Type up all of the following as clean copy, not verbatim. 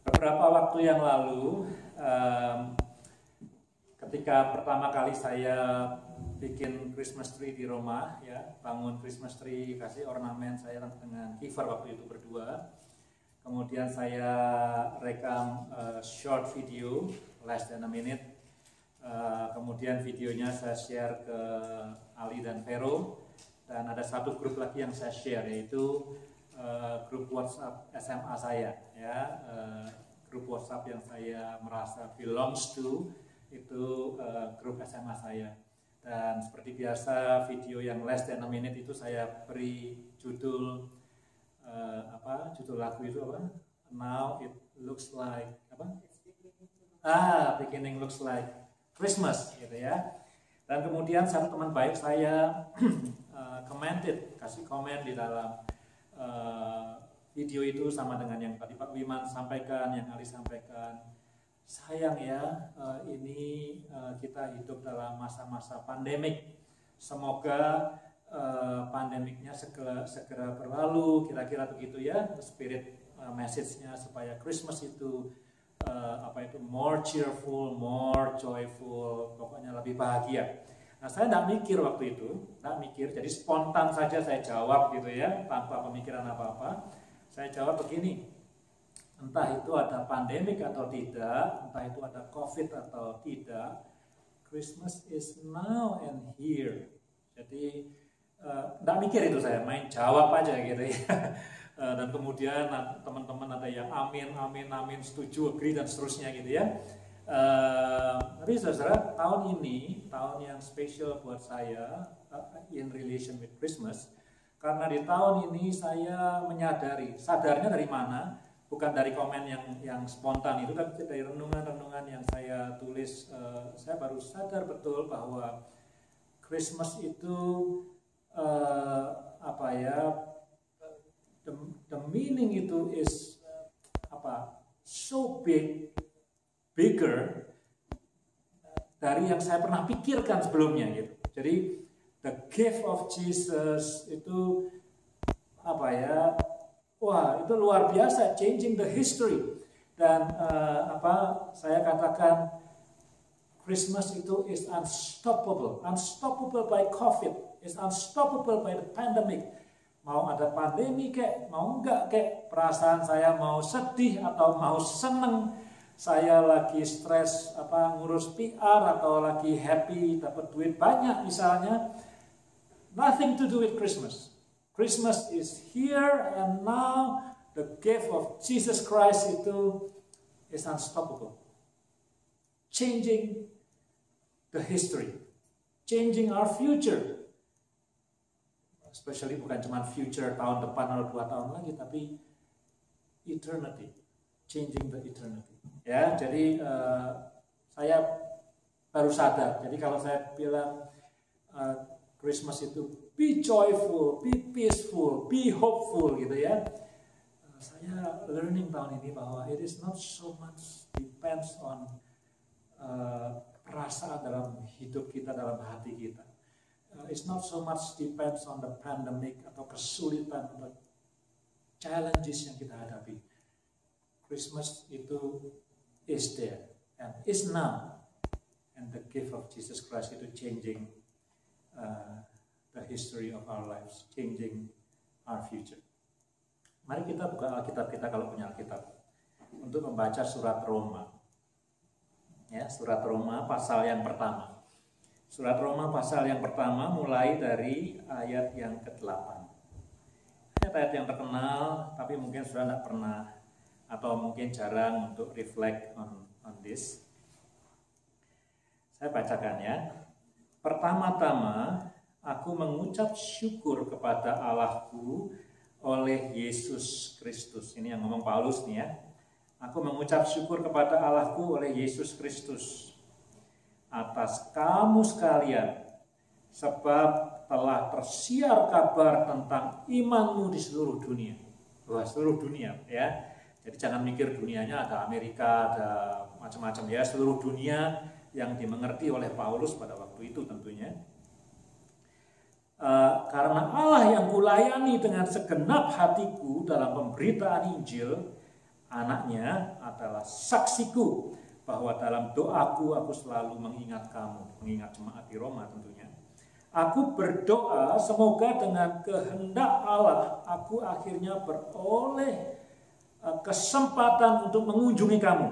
Beberapa waktu yang lalu, ketika pertama kali saya bikin Christmas tree di rumah, ya, bangun Christmas tree, kasih ornamen saya dengan Kiefer waktu itu berdua. Kemudian saya rekam short video, less than a minute. Kemudian videonya saya share ke Ali dan Vero, dan ada satu grup lagi yang saya share, yaitu grup WhatsApp SMA saya, ya, grup WhatsApp yang saya merasa belongs to itu grup SMA saya. Dan seperti biasa, video yang less than a minute itu saya beri judul judul lagu itu apa? Now it looks like apa? Beginning looks like Christmas, gitu ya. Dan kemudian satu teman baik saya kasih komen di dalam video itu, sama dengan yang tadi Pak Wiman sampaikan, yang Ali sampaikan. Sayang ya, ini kita hidup dalam masa-masa pandemik. Semoga pandemiknya segera berlalu, kira-kira begitu ya. Spirit message-nya supaya Christmas itu more cheerful, more joyful, pokoknya lebih bahagia. Nah, saya tidak mikir waktu itu, jadi spontan saja saya jawab gitu ya, tanpa pemikiran apa-apa. Saya jawab begini, entah itu ada pandemik atau tidak, entah itu ada COVID atau tidak, Christmas is now and here. Jadi tidak mikir itu, saya main jawab aja gitu ya. Dan kemudian teman-teman ada yang amin, amin, amin, setuju, agree, dan seterusnya gitu ya. Tapi saudara, tahun ini tahun yang spesial buat saya in relation with Christmas, karena di tahun ini saya menyadari, sadarnya dari mana? Bukan dari komen yang spontan itu, tapi dari renungan-renungan yang saya tulis. Saya baru sadar betul bahwa Christmas itu the meaning itu is so bigger dari yang saya pernah pikirkan sebelumnya gitu. Jadi the gift of Jesus itu itu luar biasa, changing the history. Dan saya katakan Christmas itu is unstoppable by COVID, is unstoppable by the pandemic. Mau ada pandemi kek, mau enggak kek, perasaan saya mau sedih atau mau seneng, saya lagi stres ngurus PR atau lagi happy dapat duit banyak misalnya, nothing to do with Christmas. Christmas is here and now. The gift of Jesus Christ itu is unstoppable, changing the history, changing our future. Especially bukan cuma future tahun depan atau 2 tahun lagi, tapi eternity, changing the eternity. Ya, jadi saya baru sadar. Jadi kalau saya bilang Christmas itu be joyful, be peaceful, be hopeful gitu ya. Saya learning tahun ini bahwa it is not so much depends on perasaan dalam hidup kita, dalam hati kita. It's not so much depends on the pandemic atau kesulitan atau challenges yang kita hadapi. Christmas itu is there and is now, and the gift of Jesus Christ itu changing the history of our lives, changing our future. Mari kita buka Alkitab kita kalau punya Alkitab untuk membaca surat Roma. Ya, surat Roma pasal yang pertama. Surat Roma pasal yang pertama mulai dari ayat yang ke-8. Ayat yang terkenal, tapi mungkin sudah tidak pernah atau mungkin jarang untuk reflect on this. Saya bacakan ya. Pertama-tama, aku mengucap syukur kepada Allahku oleh Yesus Kristus. Ini yang ngomong Paulus nih ya. Aku mengucap syukur kepada Allahku oleh Yesus Kristus atas kamu sekalian, sebab telah tersiar kabar tentang imanmu di seluruh dunia. Wah, seluruh dunia ya. Jadi jangan mikir dunianya ada Amerika, ada macam-macam ya. Seluruh dunia yang dimengerti oleh Paulus pada waktu itu tentunya. Karena Allah yang kulayani dengan segenap hatiku dalam pemberitaan Injil anaknya adalah saksiku bahwa dalam doaku aku selalu mengingat kamu, mengingat jemaat di Roma tentunya. Aku berdoa semoga dengan kehendak Allah aku akhirnya beroleh kesempatan untuk mengunjungi kamu.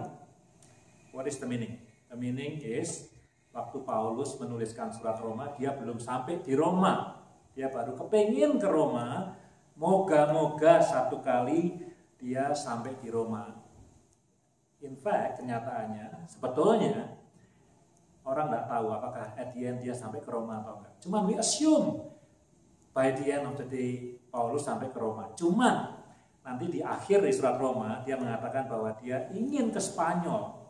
What is the meaning? The meaning is waktu Paulus menuliskan surat Roma, dia belum sampai di Roma. Dia baru kepingin ke Roma. Moga-moga satu kali dia sampai di Roma. In fact, kenyataannya sebetulnya orang tidak tahu apakah at the end dia sampai ke Roma atau enggak. Cuman we assume by the end of the day Paulus sampai ke Roma. Cuman nanti di akhir di surat Roma dia mengatakan bahwa dia ingin ke Spanyol.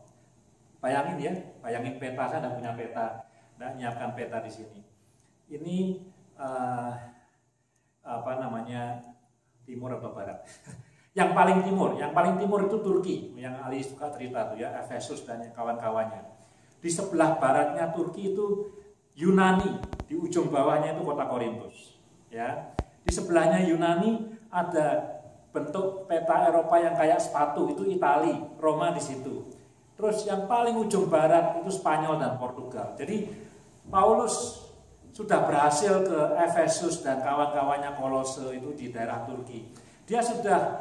Bayangin ya, bayangin peta, saya tidak punya peta, tidak menyiapkan peta di sini. Ini timur atau barat? Yang paling timur itu Turki, yang Ali suka cerita tuh ya, Efesus dan kawan-kawannya. Di sebelah baratnya Turki itu Yunani, di ujung bawahnya itu kota Korintus. Ya, di sebelahnya Yunani ada bentuk peta Eropa yang kayak sepatu, itu Itali, Roma di situ. Terus yang paling ujung barat itu Spanyol dan Portugal. Jadi Paulus sudah berhasil ke Efesus dan kawan-kawannya Kolose itu di daerah Turki. Dia sudah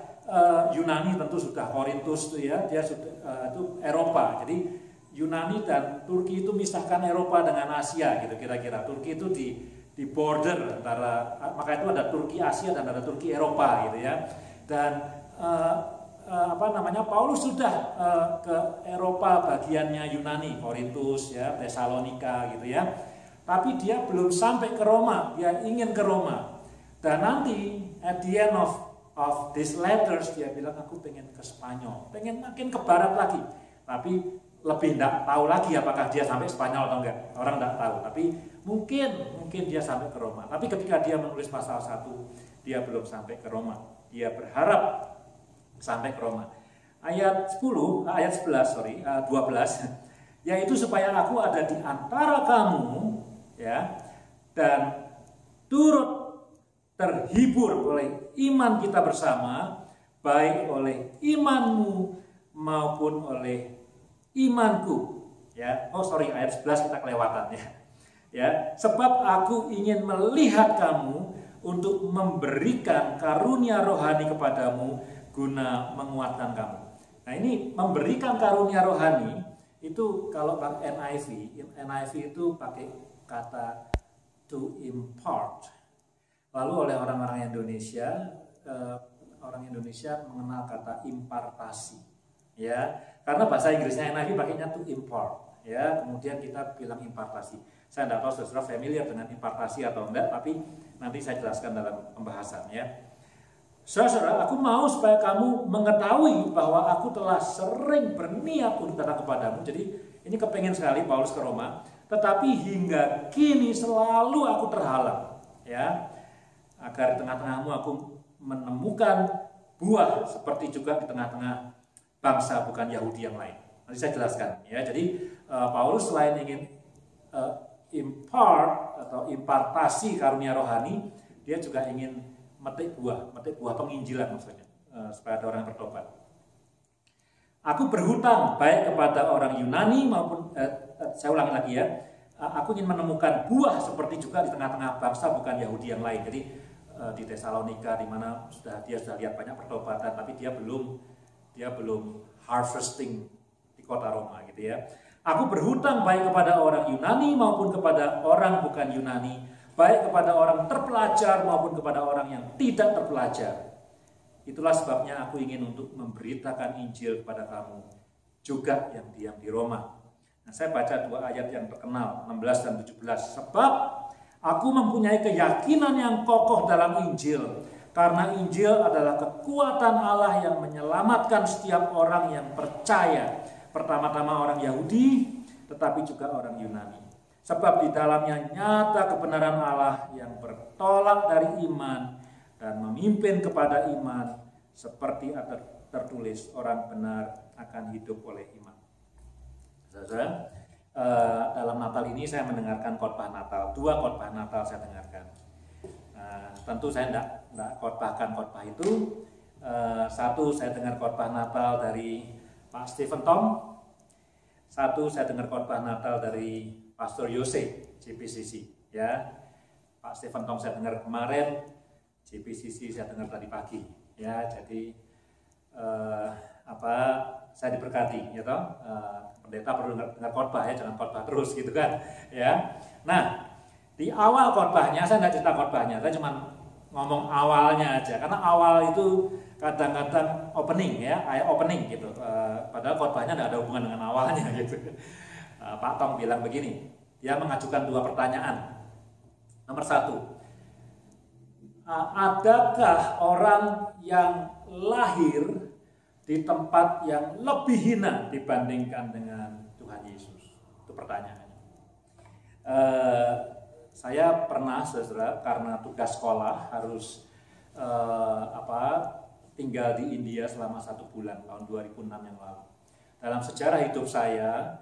Yunani tentu sudah Korintus tuh ya, dia sudah itu Eropa. Jadi Yunani dan Turki itu misahkan Eropa dengan Asia gitu kira-kira. Turki itu di border antara, maka itu ada Turki Asia dan ada Turki Eropa gitu ya. Dan Paulus sudah ke Eropa bagiannya Yunani, Korintus ya, Tesalonika gitu ya. Tapi dia belum sampai ke Roma, dia ingin ke Roma. Dan nanti at the end of these letters dia bilang aku pengen ke Spanyol, pengen makin ke barat lagi. Tapi lebih tidak tahu lagi apakah dia sampai Spanyol atau enggak. Orang tidak tahu, tapi mungkin dia sampai ke Roma. Tapi ketika dia menulis pasal 1, dia belum sampai ke Roma. Dia berharap sampai ke Roma. Ayat 12, yaitu supaya aku ada di antara kamu ya, dan turut terhibur oleh iman kita bersama, baik oleh imanmu maupun oleh imanku ya. Ayat 11 kita kelewatan ya. Ya, sebab aku ingin melihat kamu untuk memberikan karunia rohani kepadamu guna menguatkan kamu. Nah, ini memberikan karunia rohani itu kalau NIV itu pakai kata to impart. Lalu oleh orang-orang Indonesia, orang Indonesia mengenal kata impartasi. Ya, karena bahasa Inggrisnya NIV pakainya to impart, ya. Kemudian kita bilang impartasi. Saya tidak tahu saudara familiar dengan impartasi atau enggak, tapi nanti saya jelaskan dalam pembahasan ya. Saudara, aku mau supaya kamu mengetahui bahwa aku telah sering berniat untuk datang kepadamu. Jadi ini kepengen sekali Paulus ke Roma, tetapi hingga kini selalu aku terhalang, ya. Agar di tengah-tengahmu aku menemukan buah seperti juga di tengah-tengah bangsa bukan Yahudi yang lain. Nanti saya jelaskan ya. Jadi Paulus selain ingin impart atau impartasi karunia rohani, dia juga ingin metik buah penginjilan maksudnya, supaya ada orang yang bertobat. Aku berhutang baik kepada orang Yunani maupun saya ulangi lagi ya. Aku ingin menemukan buah seperti juga di tengah-tengah bangsa bukan Yahudi yang lain. Jadi di Tesalonika di mana dia sudah lihat banyak pertobatan, tapi dia belum harvesting di kota Roma gitu ya. Aku berhutang baik kepada orang Yunani maupun kepada orang bukan Yunani, baik kepada orang terpelajar maupun kepada orang yang tidak terpelajar. Itulah sebabnya aku ingin untuk memberitakan Injil kepada kamu juga yang diam di Roma. Nah, saya baca 2 ayat yang terkenal, 16 dan 17. Sebab aku mempunyai keyakinan yang kokoh dalam Injil, karena Injil adalah kekuatan Allah yang menyelamatkan setiap orang yang percaya. Pertama-tama orang Yahudi, tetapi juga orang Yunani. Sebab di dalamnya nyata kebenaran Allah yang bertolak dari iman dan memimpin kepada iman, seperti tertulis, orang benar akan hidup oleh iman. Saudara, dalam Natal ini saya mendengarkan khotbah Natal, 2 khotbah Natal saya dengarkan. Tentu saya tidak khotbahkan khotbah itu, Satu, saya dengar khotbah Natal dari Pak Stephen Tom. Satu, saya dengar khotbah Natal dari Pastor Yose JPCC. Ya, Pak Stephen Tom saya dengar kemarin, JPCC saya dengar tadi pagi. Ya, jadi saya diberkati, ya toh. Pendeta perlu dengar khotbah ya, jangan khotbah terus gitu kan. Ya, nah di awal khotbahnya saya nggak cerita khotbahnya, saya cuma ngomong awalnya aja, karena awal itu kadang-kadang opening ya, eye opening gitu. Padahal khotbahnya nggak ada hubungan dengan awalnya gitu. Pak Tom bilang begini, dia mengajukan 2 pertanyaan. Nomor 1, adakah orang yang lahir di tempat yang lebih hina dibandingkan dengan Tuhan Yesus? Itu pertanyaannya. Saya pernah, saudara, karena tugas sekolah harus tinggal di India selama 1 bulan tahun 2006 yang lalu. Dalam sejarah hidup saya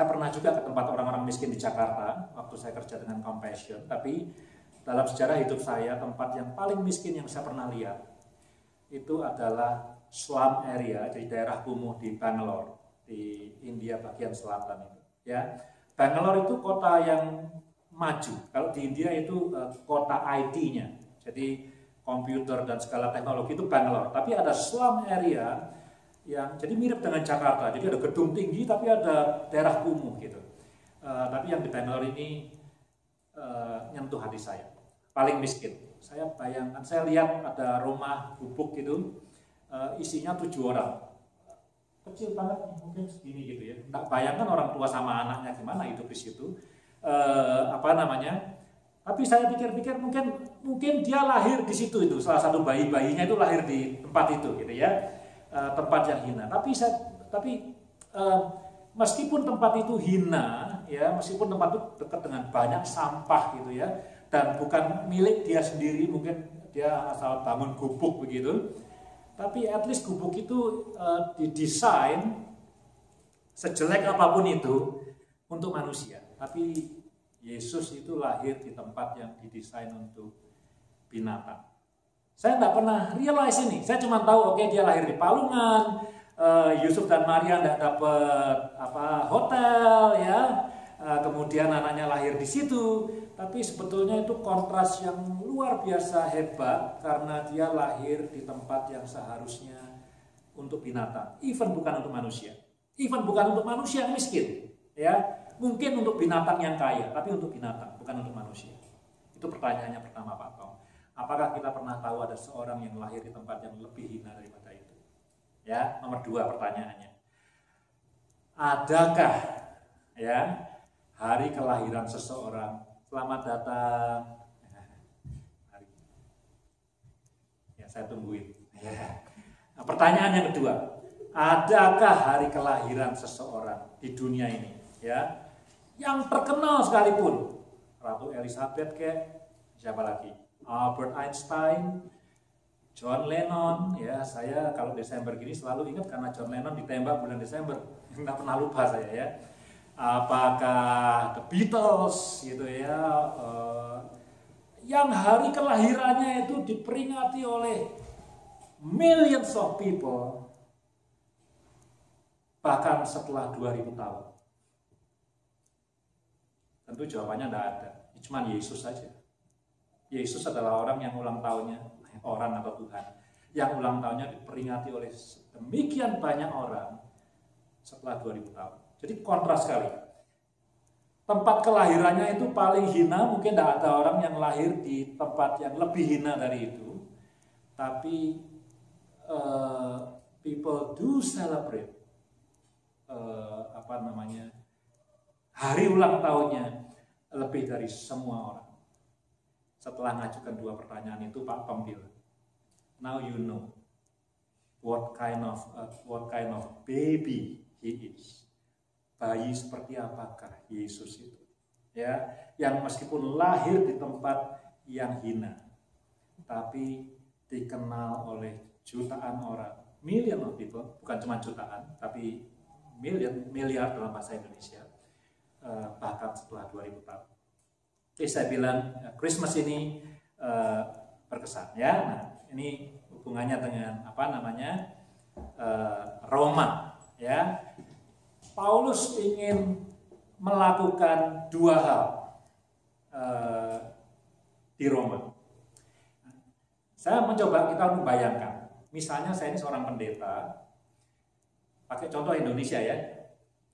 pernah juga ke tempat orang-orang miskin di Jakarta waktu saya kerja dengan Compassion. Tapi dalam sejarah hidup saya, tempat yang paling miskin yang saya pernah lihat itu adalah slum area, jadi daerah kumuh di Bangalore, di India bagian selatan itu. Ya, Bangalore itu kota yang maju. Kalau di India itu kota IT-nya, jadi komputer dan segala teknologi itu Bangalore. Tapi ada slum area yang jadi mirip dengan Jakarta. Jadi ada gedung tinggi tapi ada daerah kumuh gitu. Tapi yang di Bangalore ini nyentuh hati saya. Paling miskin. Saya bayangkan, saya lihat ada rumah gubuk gitu, isinya 7 orang. Kecil banget, mungkin segini gitu ya. Nggak bayangkan orang tua sama anaknya gimana hidup di situ. Tapi saya pikir-pikir mungkin dia lahir di situ itu. Salah satu bayinya itu lahir di tempat itu gitu ya. Tempat yang hina. Tapi meskipun tempat itu hina ya, meskipun tempat itu dekat dengan banyak sampah gitu ya, dan bukan milik dia sendiri, mungkin dia asal bangun gubuk begitu. Tapi at least gubuk itu didesain sejelek apapun itu untuk manusia. Tapi Yesus itu lahir di tempat yang didesain untuk binatang. Saya nggak pernah realize ini. Saya cuma tahu dia lahir di Palungan. Yusuf dan Maria nggak dapat hotel ya. Kemudian anaknya lahir di situ. Tapi sebetulnya itu kontras yang luar biasa hebat karena dia lahir di tempat yang seharusnya untuk binatang, even bukan untuk manusia. Even bukan untuk manusia yang miskin, ya. Mungkin untuk binatang yang kaya, tapi untuk binatang, bukan untuk manusia. Itu pertanyaannya pertama, Pak Tom. Apakah kita pernah tahu ada seorang yang lahir di tempat yang lebih hina daripada itu? Ya, nomor 2 pertanyaannya. Adakah ya hari kelahiran seseorang? Selamat datang. Ya, saya tungguin. Ya. Nah, pertanyaan yang kedua, adakah hari kelahiran seseorang di dunia ini, ya, yang terkenal sekalipun, Ratu Elizabeth siapa lagi, Albert Einstein, John Lennon, ya, saya kalau Desember gini selalu ingat karena John Lennon ditembak bulan Desember, nggak pernah lupa saya ya. Apakah The Beatles gitu ya, yang hari kelahirannya itu diperingati oleh millions of people, bahkan setelah 2000 tahun. Tentu jawabannya tidak ada, cuma Yesus saja. Yesus adalah orang yang ulang tahunnya, orang atau Tuhan, yang ulang tahunnya diperingati oleh demikian banyak orang setelah 2000 tahun. Jadi kontras sekali. Tempat kelahirannya itu paling hina, mungkin tidak ada orang yang lahir di tempat yang lebih hina dari itu. Tapi people do celebrate hari ulang tahunnya lebih dari semua orang. Setelah ngajukan 2 pertanyaan itu, Pak Tom bilang, now you know what kind of baby he is. Bayi seperti apakah Yesus itu, ya, yang meskipun lahir di tempat yang hina, tapi dikenal oleh jutaan orang, million of people, bukan cuma jutaan, tapi miliar dalam bahasa Indonesia, bahkan setelah 2000 tahun. Jadi saya bilang Christmas ini berkesan ya. Nah, ini hubungannya dengan Roma ya. Paulus ingin melakukan dua hal di Roma. Saya mencoba kita membayangkan, misalnya saya ini seorang pendeta, pakai contoh Indonesia ya,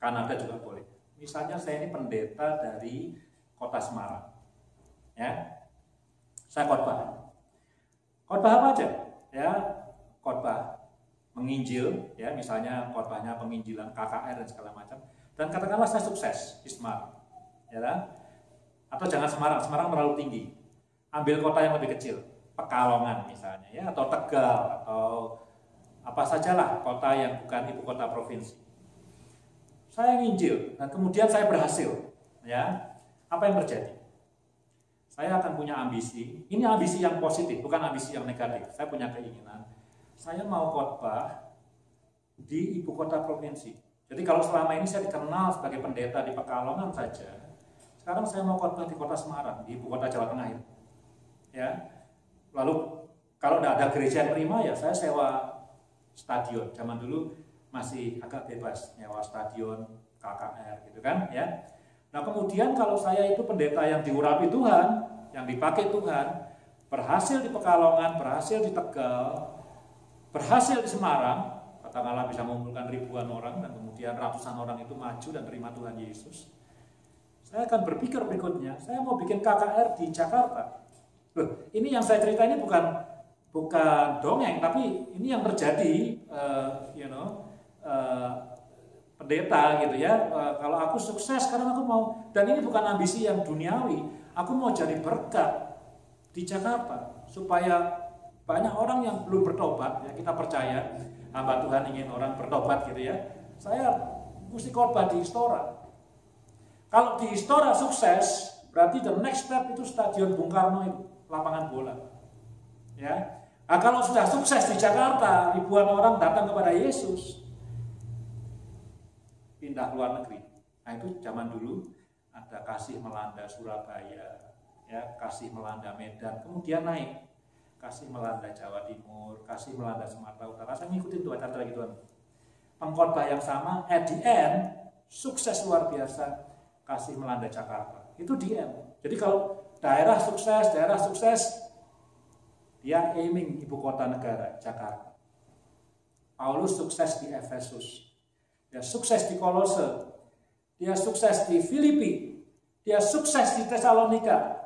Kanada juga boleh. Misalnya saya ini pendeta dari kota Semarang, ya, saya khotbah apa aja, ya, khotbah menginjil, ya, misalnya khotbahnya penginjilan KKR dan segala macam, dan katakanlah saya sukses di Semarang, ya, atau jangan Semarang terlalu tinggi, ambil kota yang lebih kecil. Pekalongan misalnya ya, atau Tegal, atau apa sajalah kota yang bukan ibu kota provinsi. Saya nginjil dan kemudian saya berhasil, ya. Apa yang terjadi? Saya akan punya ambisi. Ini ambisi yang positif, bukan ambisi yang negatif. Saya punya keinginan. Saya mau khotbah di ibu kota provinsi. Jadi kalau selama ini saya dikenal sebagai pendeta di Pekalongan saja, sekarang saya mau khotbah di kota Semarang, di ibu kota Jawa Tengah itu. Ya. Lalu kalau tidak ada gereja yang terima ya saya sewa stadion. Zaman dulu masih agak bebas nyewa stadion KKR gitu kan ya. Nah kemudian kalau saya itu pendeta yang diurapi Tuhan, yang dipakai Tuhan, berhasil di Pekalongan, berhasil di Tegal, berhasil di Semarang, katakanlah bisa mengumpulkan ribuan orang dan kemudian ratusan orang itu maju dan terima Tuhan Yesus. Saya akan berpikir berikutnya, saya mau bikin KKR di Jakarta. Loh, ini yang saya cerita ini bukan dongeng, tapi ini yang terjadi, pendeta gitu ya. Kalau aku sukses, sekarang aku mau, dan ini bukan ambisi yang duniawi, aku mau jadi berkat di Jakarta supaya banyak orang yang belum bertobat. Ya, kita percaya hamba Tuhan ingin orang bertobat gitu ya. Saya mesti khotbah di Istora. Kalau di Istora sukses, berarti the next step itu Stadion Bung Karno itu. Lapangan bola, ya. Nah, kalau sudah sukses di Jakarta, ribuan orang datang kepada Yesus, pindah ke luar negeri. Nah itu zaman dulu ada kasih melanda Surabaya, ya, kasih melanda Medan, kemudian naik, kasih melanda Jawa Timur, kasih melanda Sumatera Utara. Saya ngikutin tuh acara gitu. Pengkhotbah yang sama, at the end, sukses luar biasa, kasih melanda Jakarta. Itu di end. Jadi kalau daerah sukses, dia aiming ibu kota negara, Jakarta. Paulus sukses di Efesus, dia sukses di Kolose, dia sukses di Filipi, dia sukses di Tesalonika.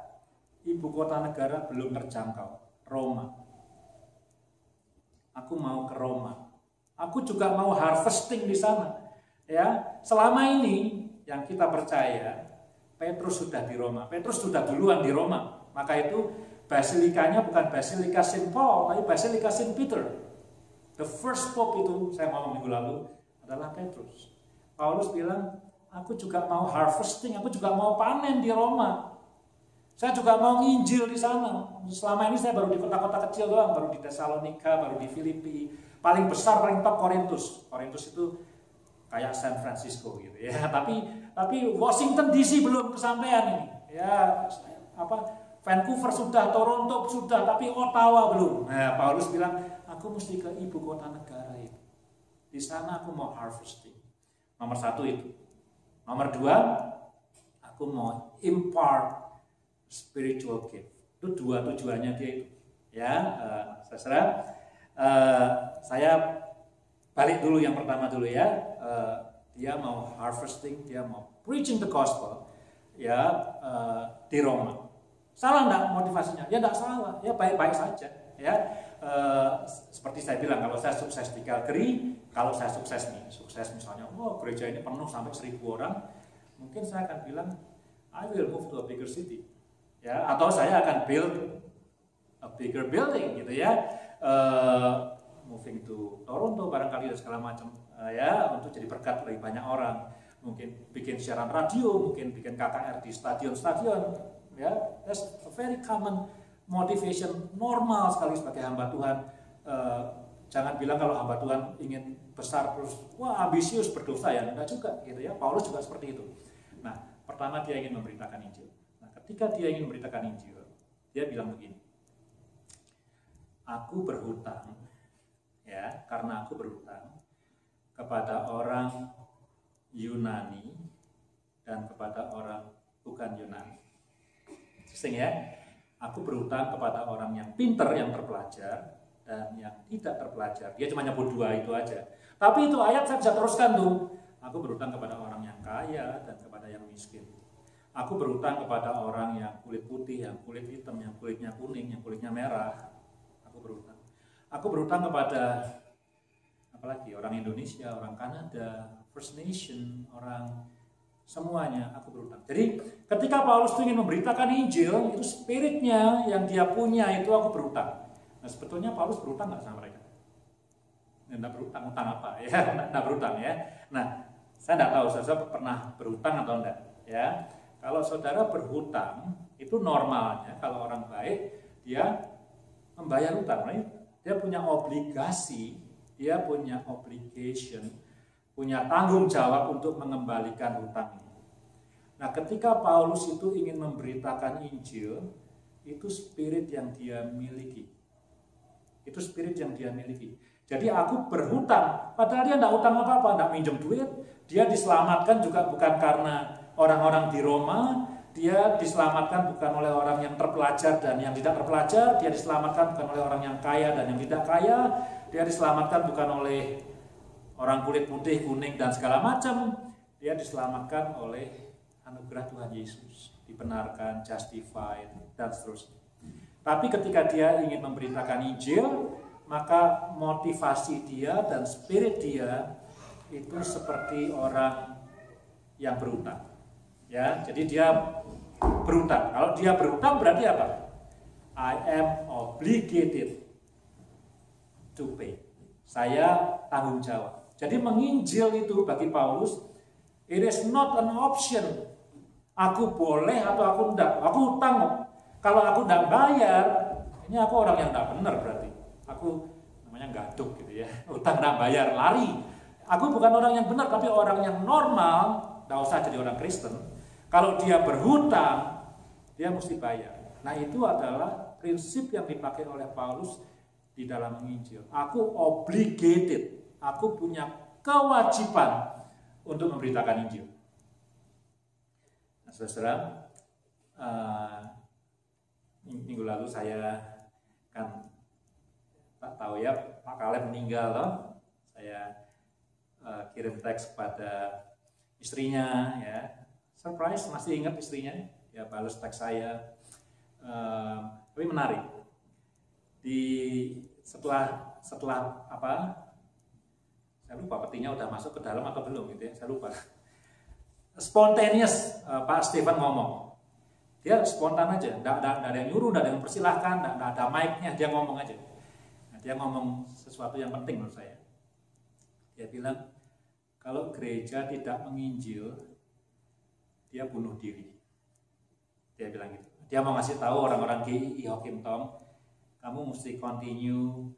Ibu kota negara belum terjangkau, Roma. Aku mau ke Roma. Aku juga mau harvesting di sana. Ya, selama ini yang kita percaya, Petrus sudah di Roma. Petrus sudah duluan di Roma. Maka itu basilikanya bukan Basilika Saint Paul, tapi Basilika Saint Peter. The first pope itu, saya ngomong minggu lalu, adalah Petrus. Paulus bilang, aku juga mau harvesting, aku juga mau panen di Roma. Saya juga mau nginjil di sana. Selama ini saya baru di kota-kota kecil doang, baru di Tesalonika, baru di Filipi. Paling besar, paling top Korintus. Korintus itu kayak San Francisco gitu ya. Tapi Washington DC belum kesampaian ini. Ya, Vancouver sudah, Toronto sudah, tapi Ottawa belum. Nah, Paulus bilang, aku mesti ke ibu kota negara itu. Di sana aku mau harvesting. Nomor satu itu. Nomor dua, aku mau impart spiritual gift. Itu dua tujuannya dia itu. Ya, saya balik dulu yang pertama dulu ya. Dia mau harvesting, dia mau preaching the gospel, ya, di Roma. Salah enggak motivasinya? Ya enggak salah, ya baik-baik saja. Ya, seperti saya bilang, kalau saya sukses di Calgary, kalau saya sukses misalnya, gereja ini penuh sampai 1.000 orang, mungkin saya akan bilang, I will move to a bigger city, ya, atau saya akan build a bigger building, gitu ya, moving to Toronto barangkali dan segala macam, ya, untuk jadi berkat bagi banyak orang, mungkin bikin siaran radio, mungkin bikin KKR di stadion-stadion, ya, that's a very common motivation, normal sekali sebagai hamba Tuhan. Jangan bilang kalau hamba Tuhan ingin besar terus, wah ambisius berdosa ya, enggak juga gitu ya. Paulus juga seperti itu. Nah, pertama dia ingin memberitakan Injil. Nah, ketika dia ingin memberitakan Injil, dia bilang begini, aku berhutang, ya, karena aku berhutang kepada orang Yunani dan kepada orang bukan Yunani. Interesting ya, aku berhutang kepada orang yang pinter, yang terpelajar, dan yang tidak terpelajar. Dia cuma nyebut dua itu aja. Tapi itu ayat saya bisa teruskan tuh. Aku berhutang kepada orang yang kaya dan kepada yang miskin. Aku berhutang kepada orang yang kulit putih, yang kulit hitam, yang kulitnya kuning, yang kulitnya merah. Aku berhutang. Aku berhutang kepada apalagi orang Indonesia, orang Kanada, First Nation, orang semuanya aku berhutang. Jadi ketika Paulus ingin memberitakan Injil, itu spiritnya yang dia punya itu aku berhutang. Nah sebetulnya Paulus berhutang nggak sama mereka? Nggak berhutang, utang apa ya? Nggak berhutang ya. Nah saya nggak tahu saudara pernah berhutang atau enggak ya. Kalau saudara berhutang itu normalnya kalau orang baik dia membayar hutang, right? Dia punya obligasi, dia punya obligation, punya tanggung jawab untuk mengembalikan hutang ini. Nah ketika Paulus itu ingin memberitakan Injil, itu spirit yang dia miliki. Itu spirit yang dia miliki. Jadi aku berhutang, padahal dia tidak hutang apa-apa, tidak minjem duit. Dia diselamatkan juga bukan karena orang-orang di Roma, dia diselamatkan bukan oleh orang yang terpelajar dan yang tidak terpelajar, dia diselamatkan bukan oleh orang yang kaya dan yang tidak kaya, dia diselamatkan bukan oleh orang kulit putih, kuning, dan segala macam. Dia diselamatkan oleh anugerah Tuhan Yesus, dibenarkan, justified, dan seterusnya. Tapi ketika dia ingin memberitakan Injil, maka motivasi dia dan spirit dia itu seperti orang yang berhutang. Ya, jadi dia berhutang. Kalau dia berhutang berarti apa? I am obligated to pay. Saya tanggung jawab. Jadi menginjil itu bagi Paulus, it is not an option. Aku boleh atau aku enggak. Aku hutang. Kalau aku enggak bayar, ini aku orang yang enggak benar berarti. Aku namanya gaduk gitu ya. Hutang enggak bayar, lari. Aku bukan orang yang benar, tapi orang yang normal, enggak usah jadi orang Kristen. Kalau dia berhutang, dia mesti bayar. Nah itu adalah prinsip yang dipakai oleh Paulus di dalam menginjil. Aku obligated, aku punya kewajiban untuk memberitakan Injil. Nah, saudara, minggu lalu saya kan tak tahu ya Pak Kaleb meninggal loh. Saya kirim teks kepada istrinya ya. Surprise, masih ingat istrinya? Ya balas teks saya. Tapi menarik. Setelah apa? Saya lupa petinya udah masuk ke dalam atau belum gitu ya. Saya lupa. Spontaneous Pak Stefan ngomong. Dia spontan aja, enggak ada yang nyuruh, enggak ada yang persilahkan, enggak ada mic-nya, dia ngomong aja. Nah, dia ngomong sesuatu yang penting menurut saya. Dia bilang, kalau gereja tidak menginjil, dia bunuh diri. Dia bilang gitu. Dia mau ngasih tahu orang-orang GII Hokim Tong, kamu mesti continue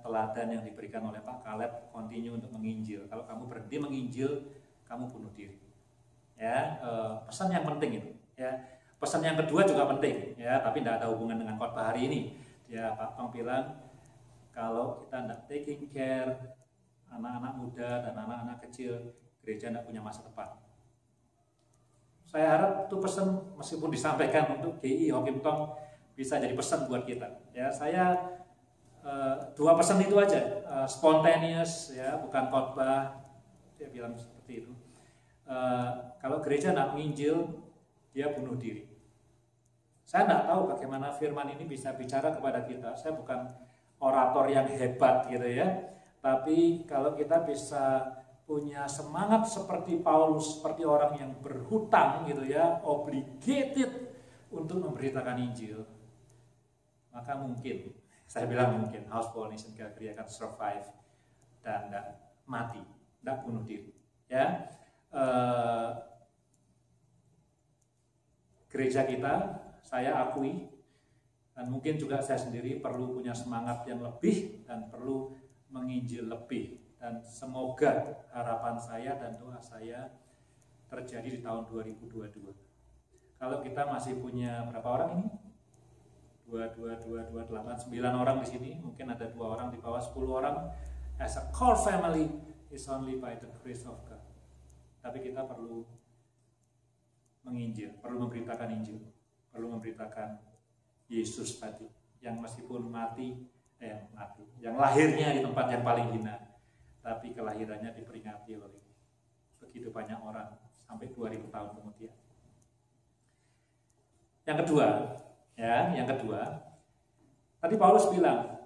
teladan yang diberikan oleh Pak Kaleb, continue untuk menginjil. Kalau kamu berhenti menginjil, kamu bunuh diri. Ya, pesan yang penting itu. Ya, pesan yang kedua juga penting. Ya, tapi tidak ada hubungan dengan khotbah hari ini. Ya, Pak Tong bilang, kalau kita tidak taking care anak-anak muda dan anak-anak kecil, gereja tidak punya masa depan. Saya harap itu pesan meskipun disampaikan untuk GII Hokim Tong bisa jadi pesan buat kita. Ya, saya dua pesan itu aja, spontaneous, ya, bukan khotbah. Dia bilang seperti itu. Kalau gereja tidak menginjil, dia bunuh diri. Saya tidak tahu bagaimana firman ini bisa bicara kepada kita. Saya bukan orator yang hebat gitu ya. Tapi kalau kita bisa punya semangat seperti Paulus, seperti orang yang berhutang gitu ya, obligated untuk memberitakan Injil, maka mungkin, saya bilang mungkin, Houseful Nation Calvary akan survive dan tidak mati, tidak bunuh diri. Ya, gereja kita, saya akui, dan mungkin juga saya sendiri perlu punya semangat yang lebih dan perlu menginjil lebih. Dan semoga harapan saya dan doa saya terjadi di tahun 2022. Kalau kita masih punya berapa orang ini? 8, 9 orang di sini, mungkin ada 2 orang di bawah 10 orang. As a core family is only by the grace of God. Tapi kita perlu menginjil, perlu memberitakan Injil, perlu memberitakan Yesus tadi, yang meskipun yang lahirnya di tempat yang paling hina, tapi kelahirannya diperingati oleh begitu banyak orang sampai 2000 tahun kemudian. Yang kedua, tadi Paulus bilang,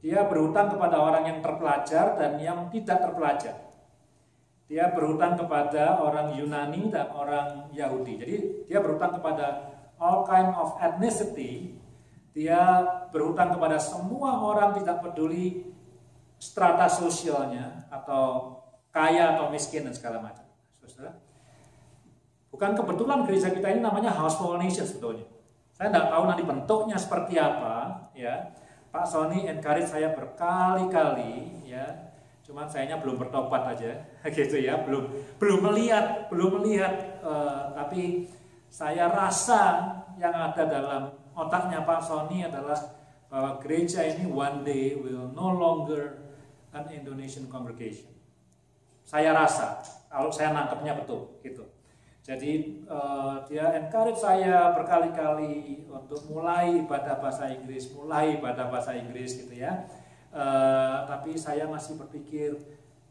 dia berhutang kepada orang yang terpelajar dan yang tidak terpelajar. Dia berhutang kepada orang Yunani dan orang Yahudi. Jadi dia berhutang kepada all kind of ethnicity. Dia berhutang kepada semua orang, tidak peduli strata sosialnya atau kaya atau miskin dan segala macam. Saudara, bukan kebetulan gereja kita ini namanya House for All Nations sebetulnya. Saya tidak tahu nanti bentuknya seperti apa, ya. Pak Sony encourage saya berkali-kali, ya. Cuman sayanya belum bertobat aja, gitu ya. Belum melihat. Tapi saya rasa yang ada dalam otaknya Pak Sony adalah bahwa gereja ini one day will no longer an Indonesian congregation. Saya rasa, kalau saya nangkepnya betul, gitu. Jadi dia encourage saya berkali-kali untuk mulai ibadah bahasa Inggris, gitu ya. Tapi saya masih berpikir,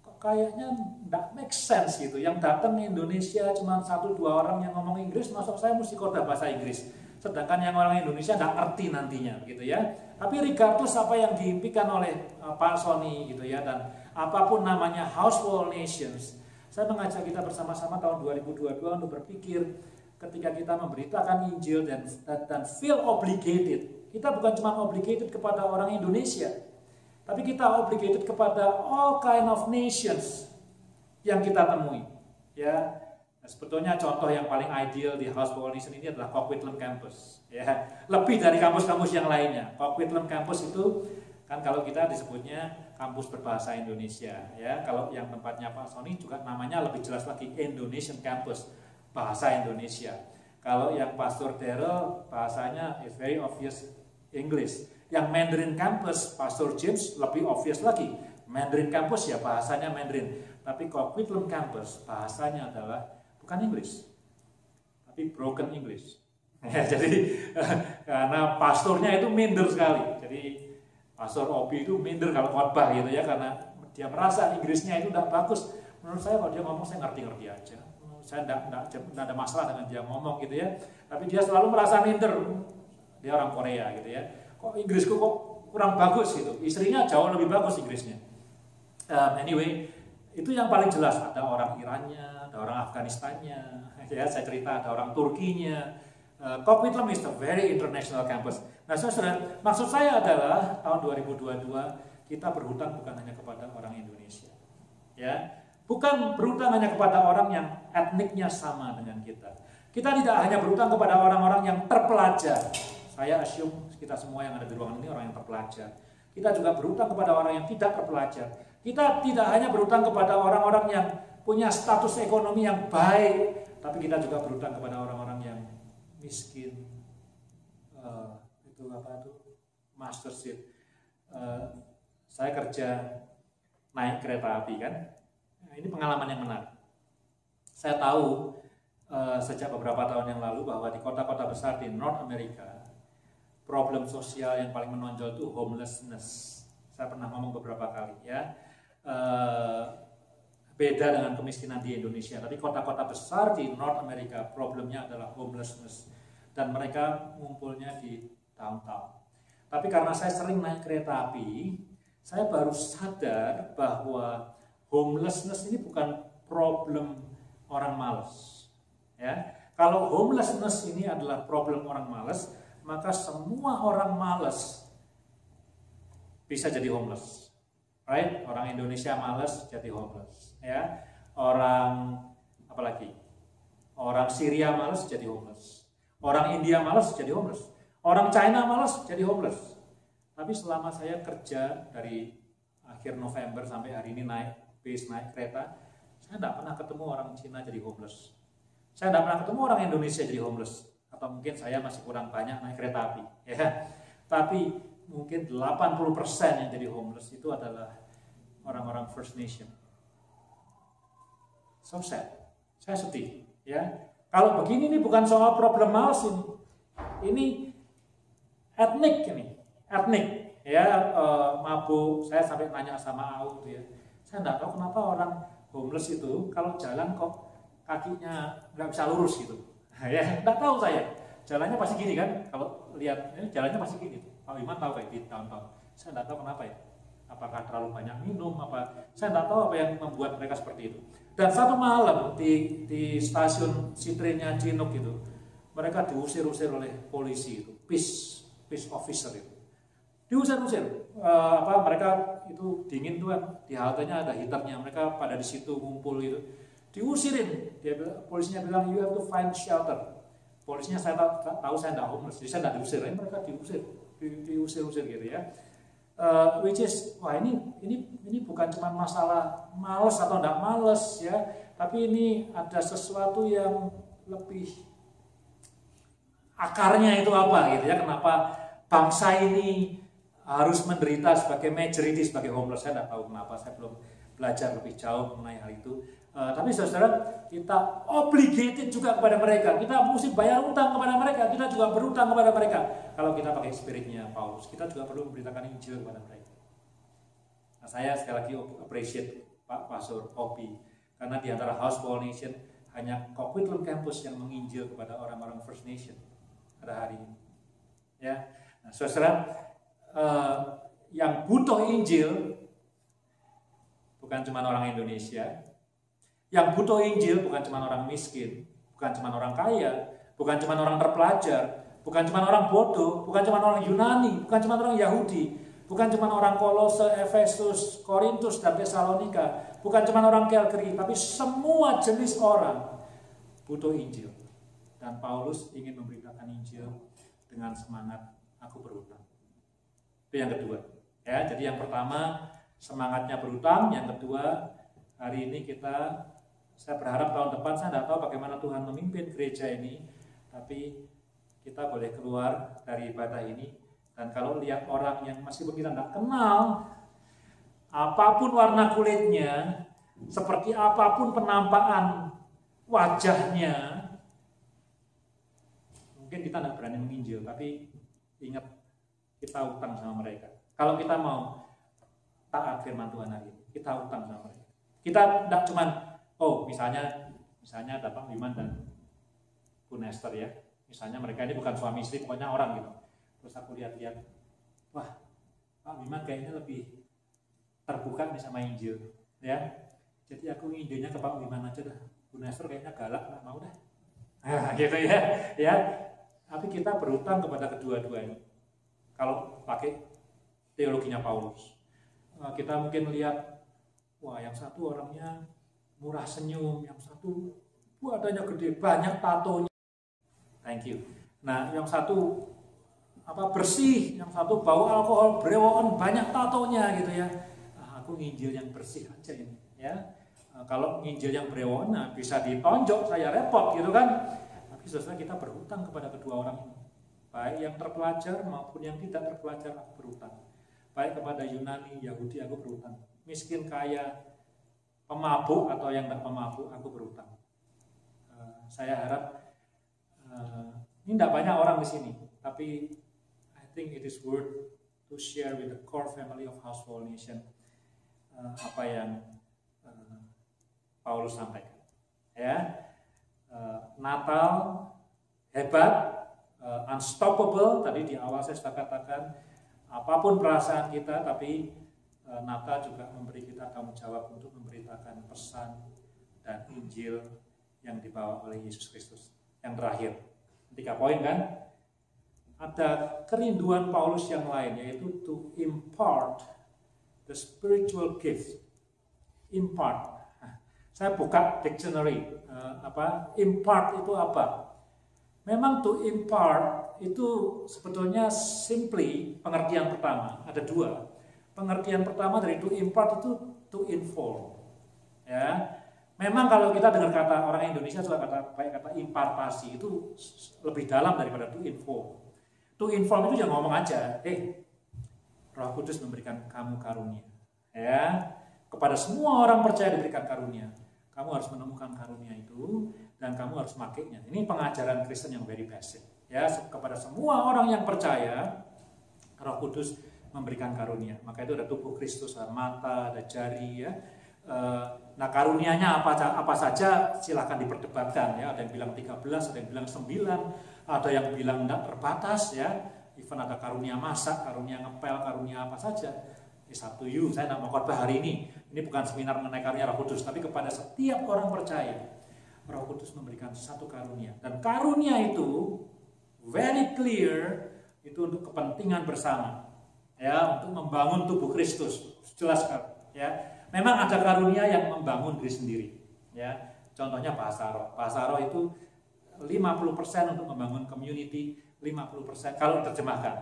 kok kayaknya nggak make sense gitu. Yang datang ke Indonesia cuma 1-2 orang yang ngomong Inggris, masuk saya mesti khotbah bahasa Inggris. Sedangkan yang orang Indonesia nggak ngerti nantinya, gitu ya. Tapi regardless apa yang diimpikan oleh Pak Sony, gitu ya, dan apapun namanya House for All Nations, saya mengajak kita bersama-sama tahun 2022 untuk berpikir ketika kita memberitakan Injil dan feel obligated. Kita bukan cuma obligated kepada orang Indonesia, tapi kita obligated kepada all kind of nations yang kita temui. Ya, sebetulnya contoh yang paling ideal di House for All Nations ini adalah Coquitlam Campus. Ya, lebih dari kampus-kampus yang lainnya. Coquitlam Campus itu kan kalau kita disebutnya kampus berbahasa Indonesia, ya. Kalau yang tempatnya Pak Sony juga namanya lebih jelas lagi Indonesian Campus, bahasa Indonesia. Kalau yang Pastor Daryl bahasanya is very obvious English. Yang Mandarin Campus, Pastor James lebih obvious lagi. Mandarin Campus ya bahasanya Mandarin. Tapi Coquitlam Campus bahasanya adalah bukan English, tapi broken English. Ya, jadi karena pastornya itu minder sekali. Jadi Pastor Obi itu minder kalau khotbah gitu ya, karena dia merasa Inggrisnya itu tidak bagus. Menurut saya kalau dia ngomong saya ngerti-ngerti aja. Saya tidak ada masalah dengan dia ngomong gitu ya. Tapi dia selalu merasa minder. Dia orang Korea gitu ya. Kok Inggrisku kok kurang bagus gitu. Istrinya jauh lebih bagus Inggrisnya. Anyway, itu yang paling jelas. Ada orang Irannya, ada orang Afganistannya. Ya, saya cerita ada orang Turkinya. Coquitlam is a very international campus. Nah, saudara, maksud saya adalah tahun 2022 kita berhutang bukan hanya kepada orang Indonesia, ya, bukan berhutang hanya kepada orang yang etniknya sama dengan kita. Kita tidak hanya berhutang kepada orang-orang yang terpelajar. Saya assume kita semua yang ada di ruangan ini orang yang terpelajar. Kita juga berhutang kepada orang yang tidak terpelajar. Kita tidak hanya berhutang kepada orang-orang yang punya status ekonomi yang baik, tapi kita juga berhutang kepada orang-orang yang miskin, master seat. Saya kerja naik kereta api kan, nah, ini pengalaman yang menarik. Saya tahu sejak beberapa tahun yang lalu bahwa di kota-kota besar di North America, problem sosial yang paling menonjol itu homelessness. Saya pernah ngomong beberapa kali ya. Beda dengan kemiskinan di Indonesia, tapi kota-kota besar di North America problemnya adalah homelessness, dan mereka ngumpulnya di downtown. Tapi karena saya sering naik kereta api, saya baru sadar bahwa homelessness ini bukan problem orang malas. Ya, kalau homelessness ini adalah problem orang malas, maka semua orang malas bisa jadi homeless. Right? Orang Indonesia malas jadi homeless, ya. Orang apalagi? Orang Syria malas jadi homeless. Orang India malas jadi homeless. Orang China malas jadi homeless. Tapi selama saya kerja dari akhir November sampai hari ini naik kereta, saya tidak pernah ketemu orang Cina jadi homeless. Saya tidak pernah ketemu orang Indonesia jadi homeless. Atau mungkin saya masih kurang banyak naik kereta api, ya. Tapi mungkin 80% yang jadi homeless itu adalah orang-orang First Nation. So sad. Saya sedih, ya. Kalau begini ini bukan soal problem males ini. Ini etnik ini. Etnik, ya, mabuk. Saya sampai nanya sama Au tuh ya. Saya enggak tahu kenapa orang homeless itu kalau jalan kok kakinya nggak bisa lurus gitu. Ya, enggak tahu saya. Jalannya pasti gini kan? Kalau lihat ini jalannya pasti gini. Pak Iman tahu kayak di tahun-tahun. Saya enggak tahu kenapa ya. Apakah terlalu banyak minum apa? Saya enggak tahu apa yang membuat mereka seperti itu. Dan satu malam di stasiun Citrenya Chinook itu, mereka diusir-usir oleh polisi itu, peace officer itu. Diusir-usir. Mereka itu dingin tuh kan, di haltenya ada heaternya, mereka pada di situ ngumpul gitu. Diusirin. Polisinya bilang you have to find shelter. Polisinya saya tahu saya enggak homeless, jadi saya enggak diusir, mereka diusir-usir gitu ya. Which is, wah ini bukan cuma masalah males atau enggak males ya, tapi ini ada sesuatu yang lebih akarnya itu apa gitu ya, kenapa bangsa ini harus menderita sebagai majority, sebagai homeless. Saya enggak tahu kenapa, saya belum belajar lebih jauh mengenai hal itu. Tapi saudara, kita obligated juga kepada mereka. Kita mesti bayar utang kepada mereka. Kita juga berutang kepada mereka. Kalau kita pakai spiritnya Paulus, kita juga perlu memberitakan Injil kepada mereka. Nah, saya sekali lagi appreciate Pak Pastor Obi, karena di antara House for All Nation hanya Coquitlam Campus yang menginjil kepada orang-orang First Nation pada hari ini. Ya, nah, saudara, yang butuh Injil bukan cuma orang Indonesia. Yang butuh Injil bukan cuma orang miskin, bukan cuma orang kaya, bukan cuma orang terpelajar, bukan cuma orang bodoh, bukan cuma orang Yunani, bukan cuma orang Yahudi, bukan cuma orang Kolose, Efesus, Korintus, dan Tesalonika, bukan cuma orang Calgary, tapi semua jenis orang butuh Injil. Dan Paulus ingin memberitakan Injil dengan semangat aku berutang. Itu yang kedua. Ya, jadi yang pertama semangatnya berutang, yang kedua hari ini saya berharap tahun depan, saya tidak tahu bagaimana Tuhan memimpin gereja ini, tapi kita boleh keluar dari ibadah ini, dan kalau lihat orang yang meskipun kita tidak kenal, apapun warna kulitnya, seperti apapun penampakan wajahnya, mungkin kita tidak berani menginjil, tapi ingat kita utang sama mereka. Kalau kita mau taat firman Tuhan hari ini, kita utang sama mereka. Kita tidak cuma misalnya Bapak Wiman dan Bu Nester ya, misalnya mereka ini bukan suami istri, pokoknya orang gitu. Terus aku lihat-lihat, wah Pak Wiman kayaknya lebih terbuka nih sama Injil, ya. Jadi aku Injilnya ke Pak Wiman aja dah. Bu Nester kayaknya galak, nggak mau dah. Nah, gitu ya. Tapi kita berutang kepada kedua-duanya. Kalau pakai teologinya Paulus, kita mungkin lihat, wah yang satu orangnya murah senyum, yang satu badannya gede, banyak tatonya. Thank you. Nah, yang satu bersih, yang satu bau alkohol, brewokan, banyak tatonya gitu ya. Nah, aku nginjil yang bersih aja ini, ya. Kalau nginjil yang brewokan, bisa ditonjok, saya repot gitu kan. Tapi saudara, kita berhutang kepada kedua orang ini. Baik yang terpelajar maupun yang tidak terpelajar, aku berhutang. Baik kepada Yunani, Yahudi, aku berhutang. Miskin, kaya, pemabuk atau yang tidak pemabuk, aku berhutang. Saya harap ini tidak banyak orang di sini, tapi I think it is worth to share with the core family of House for All Nation apa yang Paulus sampaikan. Ya, Natal hebat, unstoppable. Tadi di awal saya sudah katakan, apapun perasaan kita, tapi Natal juga memberi kita tanggung jawab untuk memberitakan pesan dan Injil yang dibawa oleh Yesus Kristus. Yang terakhir, 3 poin kan? Ada kerinduan Paulus yang lain, yaitu to impart the spiritual gift. Impart. Saya buka dictionary. Impart itu apa? Memang to impart itu sebetulnya simply pengertian pertama. Ada 2. Pengertian pertama dari to impart itu to inform. Ya. Memang kalau kita dengar kata orang Indonesia suka kata impartasi, itu lebih dalam daripada to inform. To To inform itu jangan ngomong aja, Roh Kudus memberikan kamu karunia. Ya, kepada semua orang percaya diberikan karunia. Kamu harus menemukan karunia itu dan kamu harus makainya. Ini pengajaran Kristen yang very basic. Ya, kepada semua orang yang percaya, Roh Kudus memberikan karunia. Maka itu ada tubuh Kristus, ada mata, ada jari, ya. Nah, karunianya apa saja silahkan diperdebatkan, ya. Ada yang bilang 13, ada yang bilang 9, ada yang bilang tidak terbatas, ya. Even ada karunia masak, karunia ngepel, karunia apa saja. It's up to you. Saya tidak mau khotbah hari ini. Ini bukan seminar mengenai karunia Roh Kudus, tapi kepada setiap orang percaya, Roh Kudus memberikan satu karunia. Dan karunia itu very clear, itu untuk kepentingan bersama, ya, untuk membangun tubuh Kristus. Jelas kan? Ya. Memang ada karunia yang membangun diri sendiri, ya. Contohnya bahasa roh. Bahasa roh itu 50% untuk membangun community, 50% kalau diterjemahkan.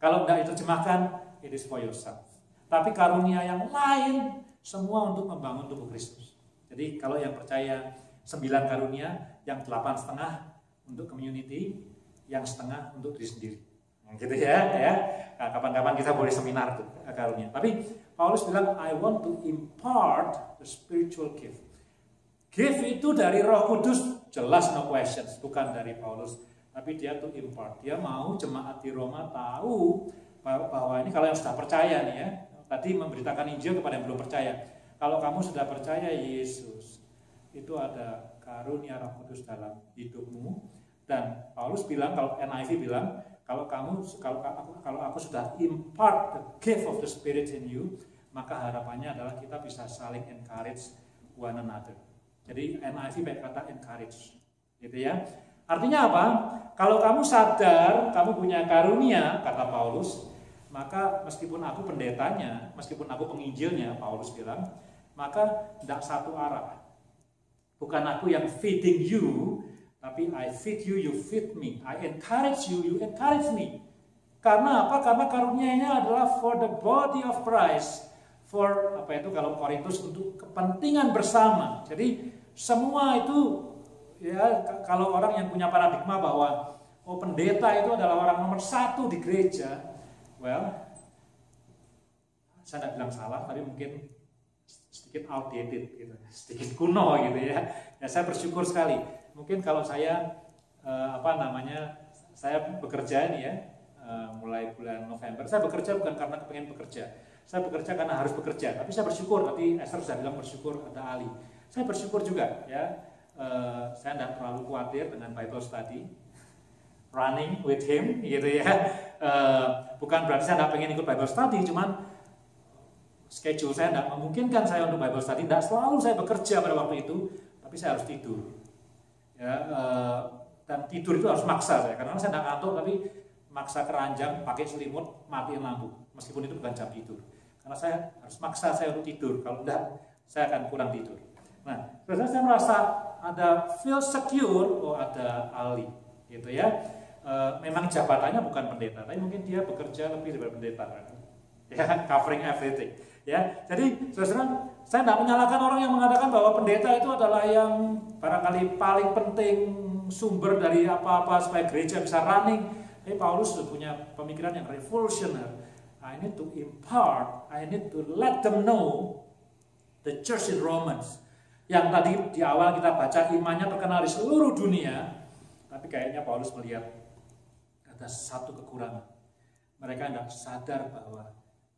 Kalau tidak diterjemahkan, it is for yourself. Tapi karunia yang lain semua untuk membangun tubuh Kristus. Jadi kalau yang percaya 9 karunia, yang 8,5 untuk community, yang setengah untuk diri sendiri. Gitu ya. Nah, kapan-kapan kita boleh seminar tuh karunia. Tapi Paulus bilang, I want to impart the spiritual gift. Gift itu dari Roh Kudus, jelas no questions, bukan dari Paulus. Tapi dia to impart. Dia mau jemaat di Roma tahu bahwa ini kalau yang sudah percaya nih, ya. Tadi memberitakan Injil kepada yang belum percaya. Kalau kamu sudah percaya Yesus, itu ada karunia Roh Kudus dalam hidupmu. Dan Paulus bilang, kalau NIV bilang, kalau aku sudah impart the gift of the Spirit in you, maka harapannya adalah kita bisa saling encourage one another. Jadi NIV pakai kata encourage, gitu ya. Artinya apa? Kalau kamu sadar kamu punya karunia, kata Paulus, maka meskipun aku pendetanya, meskipun aku penginjilnya, Paulus bilang, maka tidak satu arah. Bukan aku yang feeding you, tapi I feed you, you feed me. I encourage you, you encourage me. Karena apa? Karena karunianya adalah for the body of Christ. For, apa itu kalau Korintus, untuk kepentingan bersama. Jadi semua itu, ya, kalau orang yang punya paradigma bahwa pendeta itu adalah orang nomor 1 di gereja, well, saya tidak bilang salah, tapi mungkin sedikit outdated, gitu, sedikit kuno, gitu ya. Ya, saya bersyukur sekali. Mungkin kalau saya saya bekerja ini, ya, mulai bulan November, saya bekerja bukan karena kepengen bekerja, saya bekerja karena harus bekerja. Tapi saya bersyukur. Tadi Esther sudah bilang bersyukur, ada Ali. Saya bersyukur juga, ya. Saya tidak terlalu khawatir dengan Bible study, running with him, gitu ya. Bukan berarti saya tidak pengen ikut Bible study, cuman schedule saya tidak memungkinkan saya untuk Bible study. Tidak selalu saya bekerja pada waktu itu, tapi saya harus tidur. Ya, dan tidur itu harus maksa saya, karena saya tidak ngantuk, tapi maksa keranjang, pakai selimut, matiin lampu, meskipun itu bukan jam tidur. Karena saya harus maksa saya untuk tidur, kalau tidak saya akan kurang tidur. Nah, terus saya merasa ada feel secure, ada Ali, gitu ya. Memang jabatannya bukan pendeta, tapi mungkin dia bekerja lebih dari pendeta, ya, covering everything. Ya, jadi saudara, saya tidak menyalahkan orang yang mengatakan bahwa pendeta itu adalah yang barangkali paling penting sumber dari apa-apa supaya gereja bisa running. Tapi Paulus sudah punya pemikiran yang revolutionary. I need to impart, I need to let them know the church in Romans. Yang tadi di awal kita baca imannya terkenal di seluruh dunia, tapi kayaknya Paulus melihat ada satu kekurangan. Mereka tidak sadar bahwa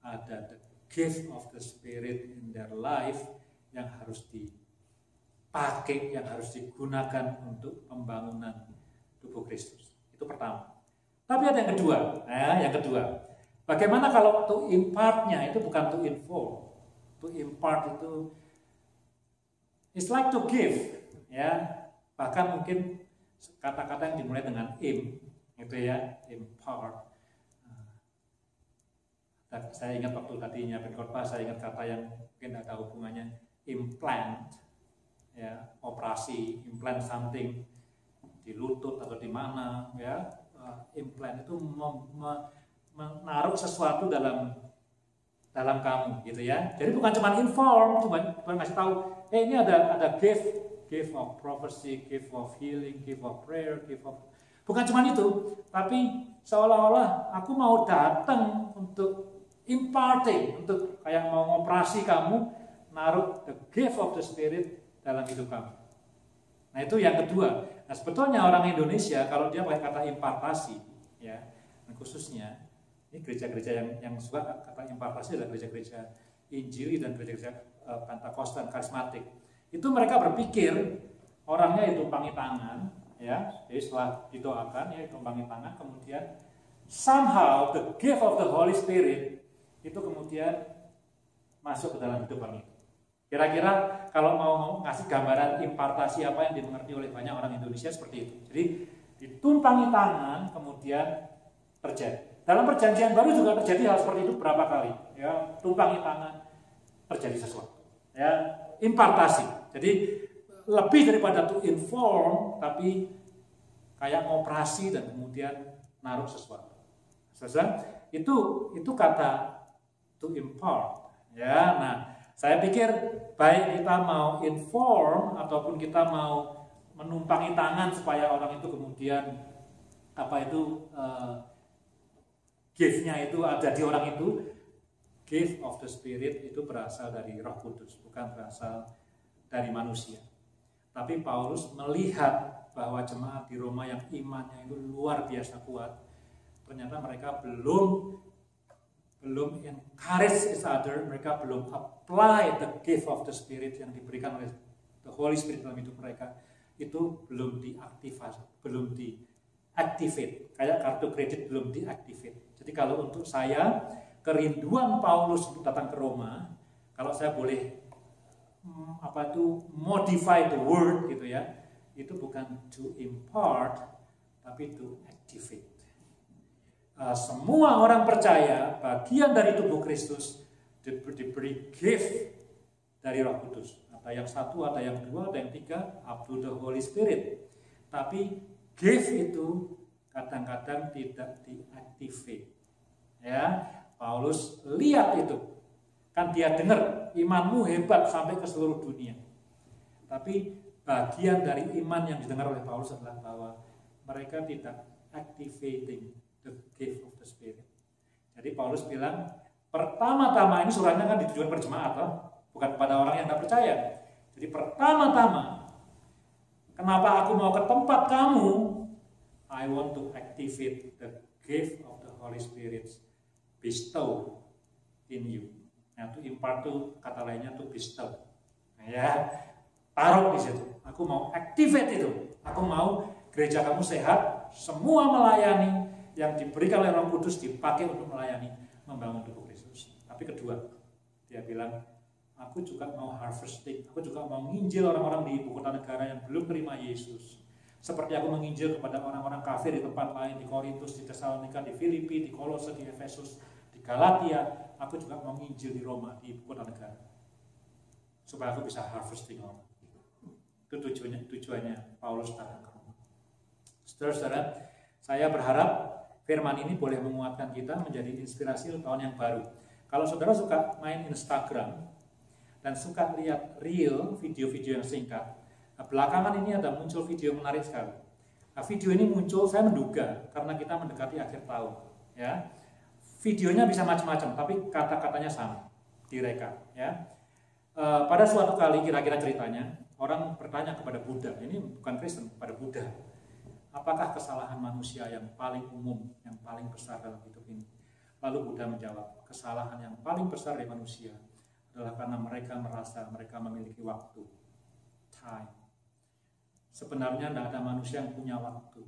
ada the gift of the Spirit in their life yang harus dipakai, yang harus digunakan untuk pembangunan tubuh Kristus. Itu pertama. Tapi ada yang kedua. Nah, yang kedua, bagaimana kalau to impart-nya itu bukan to inform. To impart itu it's like to give, ya. Bahkan mungkin kata-kata yang dimulai dengan im, gitu ya, impart. Saya ingat waktu tadi nyiapin khotbah, saya ingat kata yang mungkin ada hubungannya, implant, ya, operasi, implant something di lutut atau di mana, ya, implant itu menaruh sesuatu dalam kamu, gitu ya. Jadi bukan cuma inform, cuma ngasih tahu, ini ada gift of prophecy, gift of healing, gift of prayer, gift of Bukan cuma itu, tapi seolah-olah aku mau datang untuk imparting, untuk kayak mau ngoperasi kamu, naruh the gift of the Spirit dalam hidup kamu. Nah itu yang kedua. Nah sebetulnya orang Indonesia kalau dia pakai kata impartasi, ya, khususnya ini gereja-gereja yang suka kata impartasi adalah gereja-gereja Injili dan gereja-gereja Pentakosta karismatik. Itu mereka berpikir orangnya ditumpangi tangan, ya, jadi setelah didoakan ya ditumpangi tangan, kemudian somehow the gift of the Holy Spirit itu kemudian masuk ke dalam hidup orang itu. Kira-kira kalau mau ngasih gambaran impartasi apa yang dimengerti oleh banyak orang Indonesia seperti itu. Jadi ditumpangi tangan kemudian terjadi. Dalam perjanjian baru juga terjadi hal seperti itu berapa kali. Ya, tumpangi tangan terjadi sesuatu. Ya, impartasi. Jadi lebih daripada to inform, tapi kayak ngoperasi dan kemudian naruh sesuatu. Itu kata to impart. Ya, nah saya pikir baik kita mau inform ataupun kita mau menumpangi tangan supaya orang itu kemudian gift-nya itu ada di orang itu, gift of the Spirit itu berasal dari Roh Kudus, bukan berasal dari manusia. Tapi Paulus melihat bahwa jemaat di Roma yang imannya itu luar biasa kuat, ternyata mereka belum encourage each other, mereka belum apply the gift of the Spirit yang diberikan oleh the Holy Spirit dalam hidup mereka, itu belum diaktifasi, belum diactivate, kayak kartu kredit belum diactivate. Jadi kalau untuk saya, kerinduan Paulus untuk datang ke Roma, kalau saya boleh modify the word gitu ya, itu bukan to impart, tapi to activate. Semua orang percaya bagian dari tubuh Kristus diberi gift dari Roh Kudus. Ada yang satu, ada yang dua, ada yang tiga, up to the Holy Spirit. Tapi gift itu kadang-kadang tidak diactivate. Ya, Paulus lihat itu. Kan dia dengar imanmu hebat sampai ke seluruh dunia. Tapi bagian dari iman yang didengar oleh Paulus adalah bahwa mereka tidak activating the gift of the Spirit. Jadi Paulus bilang, pertama-tama ini suratnya kan ditujukan berjemaat, bukan kepada orang yang tidak percaya. Jadi pertama-tama, kenapa aku mau ke tempat kamu? I want to activate the gift of the Holy Spirit bestow in you. Nah, itu impart tuh kata lainnya tuh bestow. Nah, ya, taruh di situ. Aku mau activate itu. Aku mau gereja kamu sehat, semua melayani yang diberikan oleh Roh Kudus dipakai untuk melayani, membangun tubuh Kristus. Tapi kedua, dia bilang, aku juga mau harvesting, aku juga mau menginjil orang-orang di ibu kota negara yang belum terima Yesus. Seperti aku menginjil kepada orang-orang kafir di tempat lain, di Korintus, di Tesalonika, di Filipi, di Kolose, di Efesus, di Galatia, aku juga mau menginjil di Roma, di ibu kota negara. Supaya aku bisa harvesting orang. Itu tujuannya Paulus datang ke Roma. Saudara-saudara, saya berharap firman ini boleh menguatkan kita menjadi inspirasi tahun yang baru. Kalau saudara suka main Instagram dan suka lihat reel, video-video yang singkat, belakangan ini ada muncul video menarik sekali. Nah, video ini muncul, saya menduga, karena kita mendekati akhir tahun. Ya, videonya bisa macam-macam, tapi kata-katanya sama, direkam. Ya, pada suatu kali, kira-kira ceritanya, orang bertanya kepada Buddha, ini bukan Kristen, kepada Buddha, apakah kesalahan manusia yang paling umum, yang paling besar dalam hidup ini? Lalu Buddha menjawab, kesalahan yang paling besar dari manusia adalah karena mereka merasa mereka memiliki waktu, time. Sebenarnya tidak ada manusia yang punya waktu.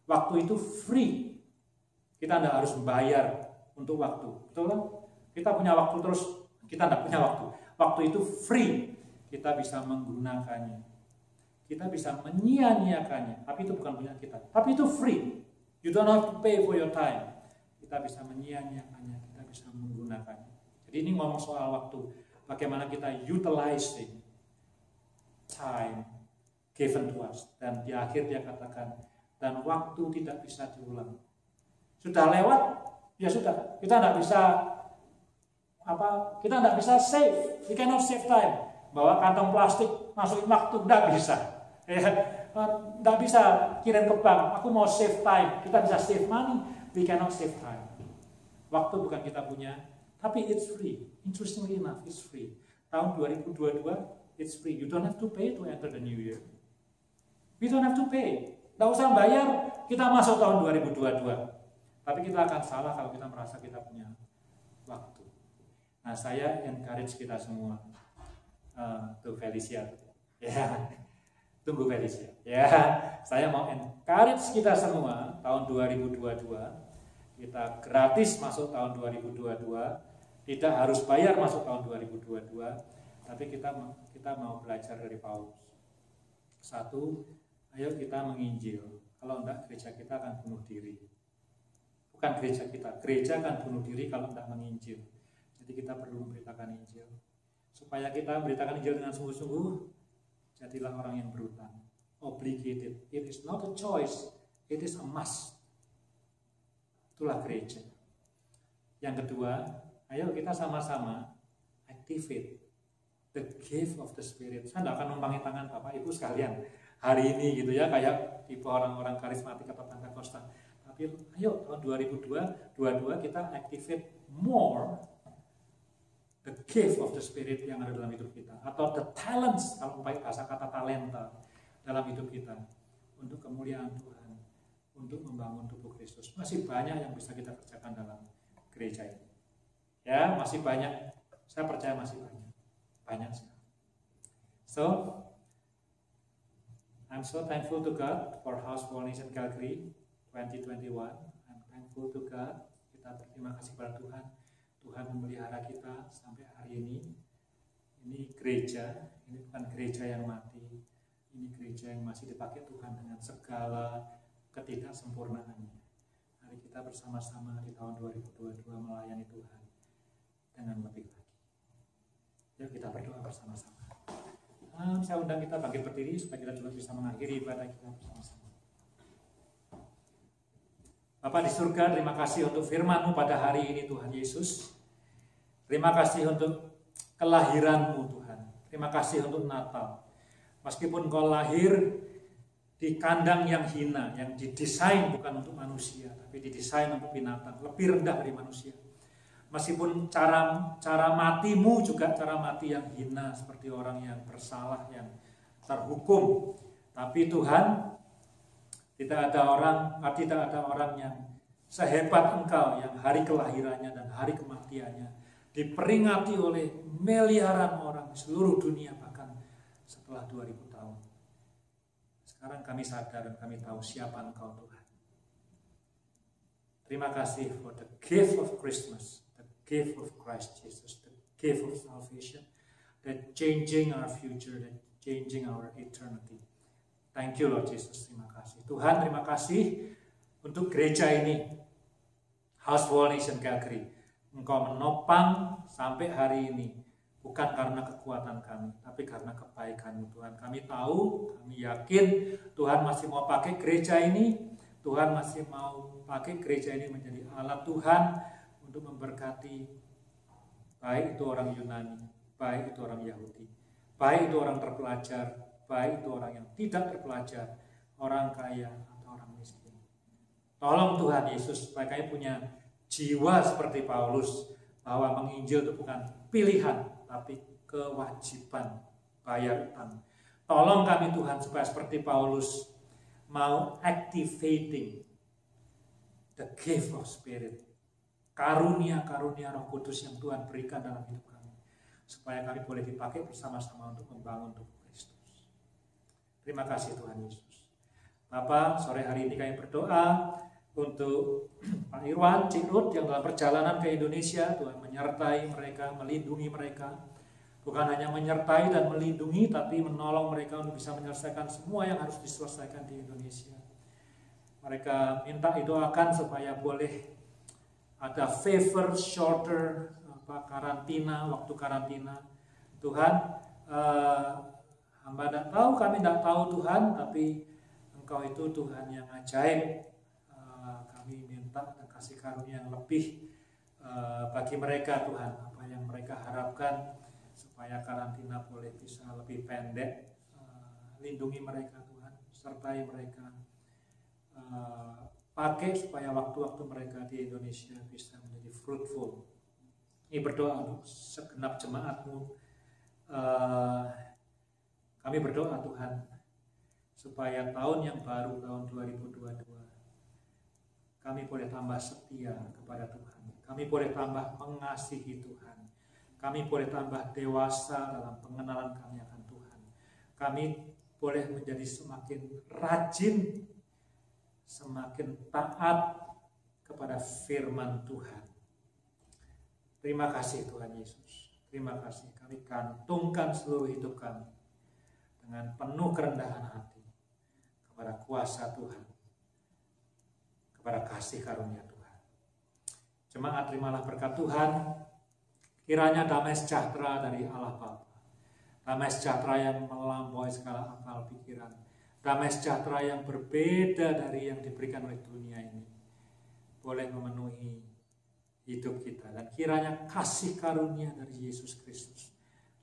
Waktu itu free. Kita tidak harus membayar untuk waktu. Betul kan? Kita punya waktu terus, kita tidak punya waktu. Waktu itu free. Kita bisa menggunakannya. Kita bisa menyia-nyiakannya. Tapi itu bukan punya kita. Tapi itu free. You don't have to pay for your time. Kita bisa menyia-nyiakannya. Kita bisa menggunakannya. Jadi ini ngomong soal waktu. Bagaimana kita utilizing time given to us. Dan di akhir dia katakan, dan waktu tidak bisa diulang. Sudah lewat, ya sudah. Kita tidak bisa save. We cannot save time. Bawa kantong plastik, masukin waktu, tidak bisa. Ya, nggak bisa kirim ke bank, aku mau save time. Kita bisa save money, we cannot save time. Waktu bukan kita punya, tapi it's free. Interestingly enough, it's free. Tahun 2022, it's free. You don't have to pay to enter the new year. We don't have to pay. Nggak usah bayar, kita masuk tahun 2022. Tapi kita akan salah kalau kita merasa kita punya waktu. Nah, saya encourage kita semua. Tuh Felicia. Ya, tunggu Felicia. Ya, saya mau encourage kita semua tahun 2022. Kita gratis masuk tahun 2022. Tidak harus bayar masuk tahun 2022. Tapi kita mau belajar dari Paulus. Satu, ayo kita menginjil. Kalau enggak, gereja kita akan bunuh diri. Bukan gereja kita, gereja akan bunuh diri kalau enggak menginjil. Jadi kita perlu memberitakan Injil. Supaya kita memberitakan Injil dengan sungguh-sungguh, jadilah orang yang berhutang. Obligated. It is not a choice, it is a must. Itulah gereja. Yang kedua, ayo kita sama-sama activate the gift of the Spirit. Saya tidak akan numpangin tangan Bapak Ibu sekalian hari ini gitu ya, kayak tipe orang-orang karismatik atau Pentakosta. Tapi ayo tahun 2022 kita activate more the gift of the Spirit yang ada dalam hidup kita, atau the talents, kalau pakai bahasa kata talenta, dalam hidup kita untuk kemuliaan Tuhan, untuk membangun tubuh Kristus. Masih banyak yang bisa kita kerjakan dalam gereja ini. Ya, masih banyak. Saya percaya masih banyak. Banyak sekali. So, I'm so thankful to God for House of Nation Calgary 2021. I'm thankful to God. Kita berterima kasih kepada Tuhan. Tuhan memelihara kita sampai hari ini. Ini gereja, ini bukan gereja yang mati. Ini gereja yang masih dipakai Tuhan dengan segala ketidaksempurnaannya. Mari kita bersama-sama di tahun 2022 melayani Tuhan dengan lebih lagi. Yuk kita berdoa bersama-sama. Saya undang kita bangkit berdiri supaya kita juga bisa mengakhiri ibadah kita bersama-sama. Bapa di surga, terima kasih untuk firman-Mu pada hari ini Tuhan Yesus. Terima kasih untuk kelahiran-Mu Tuhan. Terima kasih untuk Natal. Meskipun Kau lahir di kandang yang hina, yang didesain bukan untuk manusia, tapi didesain untuk binatang, lebih rendah dari manusia. Meskipun cara matimu juga cara mati yang hina, seperti orang yang bersalah, yang terhukum. Tapi Tuhan, tidak ada orang yang sehebat Engkau yang hari kelahirannya dan hari kematiannya diperingati oleh miliaran orang di seluruh dunia, bahkan setelah 2000 tahun. Sekarang kami sadar dan kami tahu siapa Engkau Tuhan. Terima kasih for the gift of Christmas, the gift of Christ Jesus, the gift of salvation, that changing our future, that changing our eternity. Thank you Lord Jesus, terima kasih. Tuhan, terima kasih untuk gereja ini, House of Nation Calgary. Engkau menopang sampai hari ini, bukan karena kekuatan kami, tapi karena kebaikan-Mu Tuhan. Kami tahu, kami yakin Tuhan masih mau pakai gereja ini, Tuhan masih mau pakai gereja ini menjadi alat Tuhan untuk memberkati baik itu orang Yunani, baik itu orang Yahudi, baik itu orang terpelajar, baik itu orang yang tidak terpelajar, orang kaya atau orang miskin. Tolong Tuhan Yesus supaya kami punya jiwa seperti Paulus, bahwa menginjil itu bukan pilihan, tapi kewajiban, bayar utang. Tolong kami Tuhan supaya seperti Paulus mau activating the gift of Spirit, karunia-karunia Roh Kudus yang Tuhan berikan dalam hidup kami, supaya kami boleh dipakai bersama-sama untuk membangun tubuh Kristus. Terima kasih Tuhan Yesus. Bapak, sore hari ini kami berdoa untuk Pak Irwan, Cik Ruth yang dalam perjalanan ke Indonesia. Tuhan menyertai mereka, melindungi mereka. Bukan hanya menyertai dan melindungi, tapi menolong mereka untuk bisa menyelesaikan semua yang harus diselesaikan di Indonesia. Mereka minta didoakan supaya boleh ada favor shorter karantina, waktu karantina. Tuhan, hamba tidak tahu, kami tidak tahu Tuhan, tapi Engkau itu Tuhan yang ajaib. Kami minta dan kasih karunia yang lebih bagi mereka Tuhan, apa yang mereka harapkan supaya karantina boleh bisa lebih pendek. Lindungi mereka Tuhan, sertai mereka, pakai supaya waktu-waktu mereka di Indonesia bisa menjadi fruitful. Ini berdoa untuk segenap jemaat-Mu. Kami berdoa Tuhan, supaya tahun yang baru, tahun 2022, kami boleh tambah setia kepada Tuhan. Kami boleh tambah mengasihi Tuhan. Kami boleh tambah dewasa dalam pengenalan kami akan Tuhan. Kami boleh menjadi semakin rajin, semakin taat kepada firman Tuhan. Terima kasih Tuhan Yesus. Terima kasih. Kami gantungkan seluruh hidup kami dengan penuh kerendahan hati kepada kuasa Tuhan, kepada kasih karunia Tuhan. Jemaat, terimalah berkat Tuhan. Kiranya damai sejahtera dari Allah Bapa, damai sejahtera yang melampaui segala akal pikiran, damai sejahtera yang berbeda dari yang diberikan oleh dunia ini, boleh memenuhi hidup kita. Dan kiranya kasih karunia dari Yesus Kristus,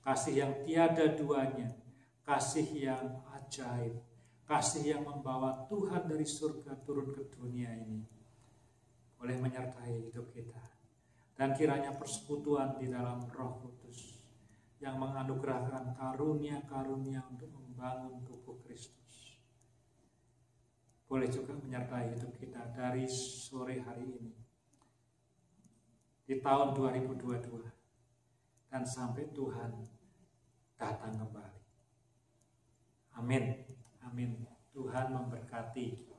kasih yang tiada duanya, kasih yang ajaib, kasih yang membawa Tuhan dari surga turun ke dunia ini, boleh menyertai hidup kita. Dan kiranya persekutuan di dalam Roh Kudus yang menganugerahkan karunia-karunia untuk membangun tubuh Kristus boleh juga menyertai hidup kita dari sore hari ini, di tahun 2022, dan sampai Tuhan datang kembali. Amin. Amin. Tuhan memberkati.